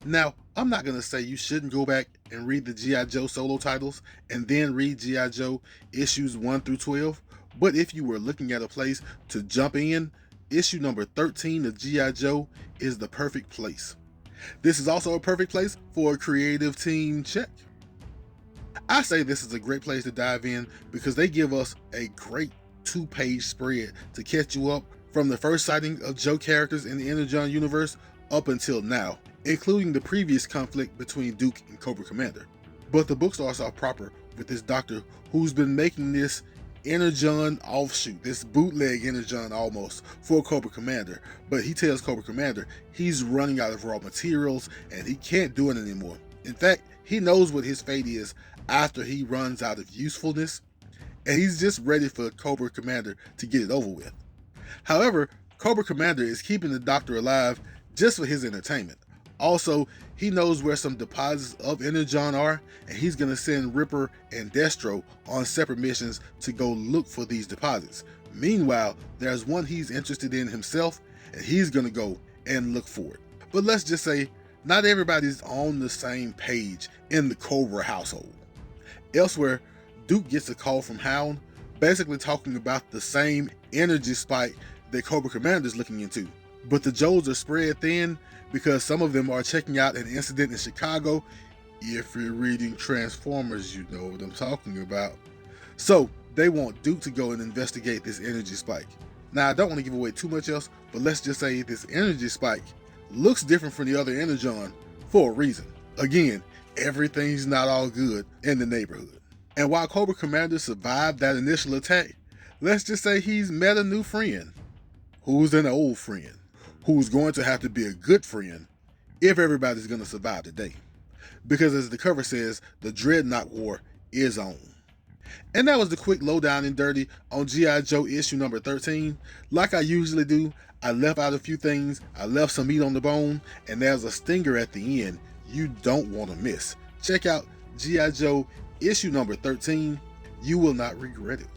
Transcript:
Now, I'm not going to say you shouldn't go back and read the G.I. Joe solo titles and then read G.I. Joe issues 1 through 12, but if you were looking at a place to jump in, issue number 13 of G.I. Joe is the perfect place. This is also a perfect place for a creative team check. I say this is a great place to dive in because they give us a great 2-page spread to catch you up from the first sighting of Joe characters in the Energon universe up until now, including the previous conflict between Duke and Cobra Commander. But the book starts off proper with this doctor who's been making this Energon offshoot, this bootleg Energon almost, for Cobra Commander. But he tells Cobra Commander he's running out of raw materials and he can't do it anymore. In fact, he knows what his fate is after he runs out of usefulness, and he's just ready for Cobra Commander to get it over with. However, Cobra Commander is keeping the Doctor alive just for his entertainment. Also, he knows where some deposits of Energon are, and he's going to send Ripper and Destro on separate missions to go look for these deposits. Meanwhile, there's one he's interested in himself, and he's going to go and look for it. But let's just say, not everybody's on the same page in the Cobra household. Elsewhere, Duke gets a call from Hound, basically talking about the same energy spike that Cobra Commander is looking into. But the Joes are spread thin because some of them are checking out an incident in Chicago. If you're reading Transformers, you know what I'm talking about. So they want Duke to go and investigate this energy spike. Now, I don't want to give away too much else, but let's just say this energy spike looks different from the other Energon for a reason. Again, everything's not all good in the neighborhood. And while Cobra Commander survived that initial attack, let's just say he's met a new friend, who's an old friend, who's going to have to be a good friend if everybody's going to survive today. Because as the cover says, the Dreadnought War is on. And that was the quick lowdown and dirty on G.I. Joe issue number 13. Like I usually do, I left out a few things, I left some meat on the bone, and there's a stinger at the end you don't want to miss. Check out G.I. Joe issue number 13. You will not regret it.